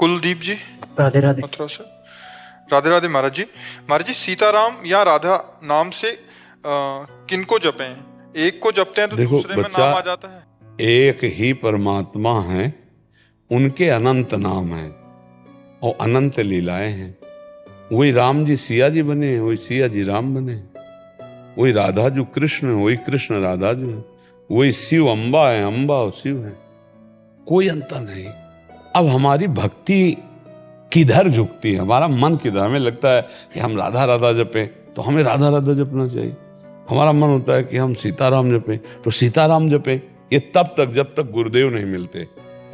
कुलदीप जी राधे राधे। मथुरा से। राधे राधे महाराज जी। महाराज जी, सीताराम या राधा नाम से किनको जपें? एक को जपते हैं तो देखो दूसरे में बच्चा, नाम आ जाता है। एक ही परमात्मा है, उनके अनंत नाम हैं और अनंत लीलाएं हैं। वही राम जी सिया जी बने हैं, वही सिया जी राम बने हैं। वही राधा जो कृष्ण है, वही कृष्ण राधा जो है। वही शिव अम्बा है, अम्बा और शिव है, कोई अंतर नहीं। अब हमारी भक्ति किधर झुकती है, हमारा मन किधर? हमें लगता है कि हम राधा राधा जपें तो हमें राधा राधा जपना चाहिए। हमारा मन होता है कि हम सीताराम जपें तो सीताराम जपें। ये तब तक जब तक गुरुदेव नहीं मिलते,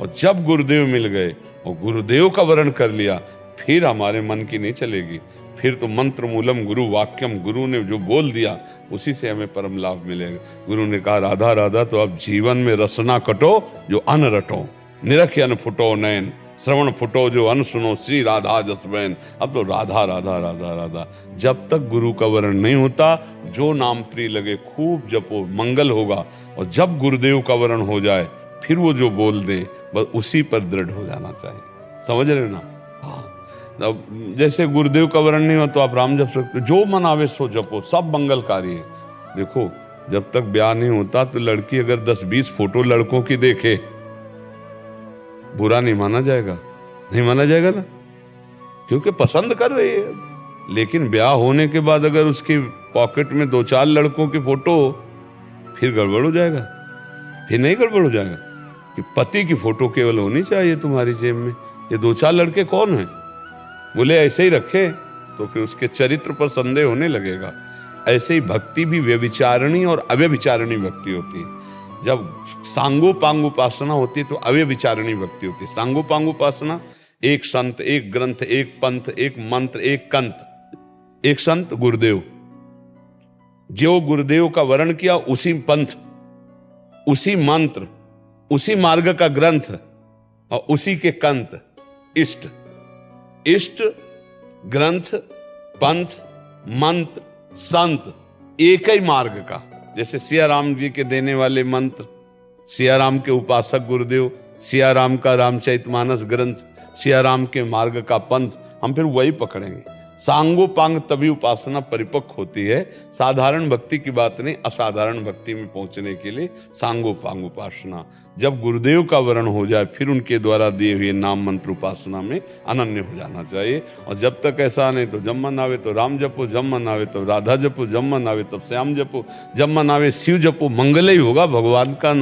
और जब गुरुदेव मिल गए और गुरुदेव का वर्ण कर लिया, फिर हमारे मन की नहीं चलेगी। फिर तो मंत्र मूलम गुरु वाक्यम, गुरु ने जो बोल दिया उसी से हमें परम लाभ मिलेगा। गुरु ने कहा राधा राधा, तो अब जीवन में रसना कटो जो अन रटो, निरख अन फुटो नयन, श्रवण फुटो जो अन सुनो, श्री राधा जसबैन। अब तो राधा राधा राधा राधा। जब तक गुरु का वर्ण नहीं होता, जो नाम प्रिय लगे खूब जपो, मंगल होगा। और जब गुरुदेव का वर्ण हो जाए, फिर वो जो बोल दे बस उसी पर दृढ़ हो जाना चाहिए। समझ रहे हो ना? हाँ, अब जैसे गुरुदेव का वर्ण नहीं हो तो आप राम जप सकते, जो मन आवे सो जपो, सब मंगलकारी है। देखो, जब तक ब्याह नहीं होता तो लड़की अगर 10-20 फोटो लड़कों की देखे, बुरा नहीं माना जाएगा? नहीं माना जाएगा ना, क्योंकि पसंद कर रही है। लेकिन ब्याह होने के बाद अगर उसकी पॉकेट में 2-4 लड़कों की फोटो, फिर गड़बड़ हो जाएगा। फिर नहीं गड़बड़ हो जाएगा कि पति की फोटो केवल होनी चाहिए तुम्हारी जेब में, ये 2-4 लड़के कौन हैं? बोले ऐसे ही रखे तो फिर उसके चरित्र पर संदेह होने लगेगा। ऐसे ही भक्ति भी व्यभिचारिणी और अव्यभिचारिणी भक्ति होती है। जब सांगोपांग उपासना होती है तो अव्यभिचारिणी भक्ति होती है। सांगोपांग उपासना, एक संत, एक ग्रंथ, एक पंथ, एक मंत्र, एक कंत। एक संत गुरुदेव, जो गुरुदेव का वर्ण किया उसी पंथ, उसी मंत्र, उसी मार्ग का ग्रंथ और उसी के कंत। इष्ट, इष्ट, ग्रंथ, पंथ, मंत्र, संत, एक ही मार्ग का। जैसे सिया राम जी के देने वाले मंत्र, सिया राम के उपासक गुरुदेव, सिया राम का रामचरितमानस ग्रंथ, सिया राम के मार्ग का पंथ, हम फिर वही पकड़ेंगे। सांगोपांग तभी उपासना परिपक्व होती है। साधारण भक्ति की बात नहीं, असाधारण भक्ति में पहुंचने के लिए सांगोपांग उपासना। जब गुरुदेव का वर्ण हो जाए, फिर उनके द्वारा दिए हुए नाम मंत्र उपासना में अनन्य हो जाना चाहिए। और जब तक ऐसा नहीं तो जब मन आवे तो राम जपो, जब मन आवे तो राधा जपो, जब मन आवे तब श्याम जपो, जब मन आवे शिव जपो। मंगल ही होगा, भगवान का नाम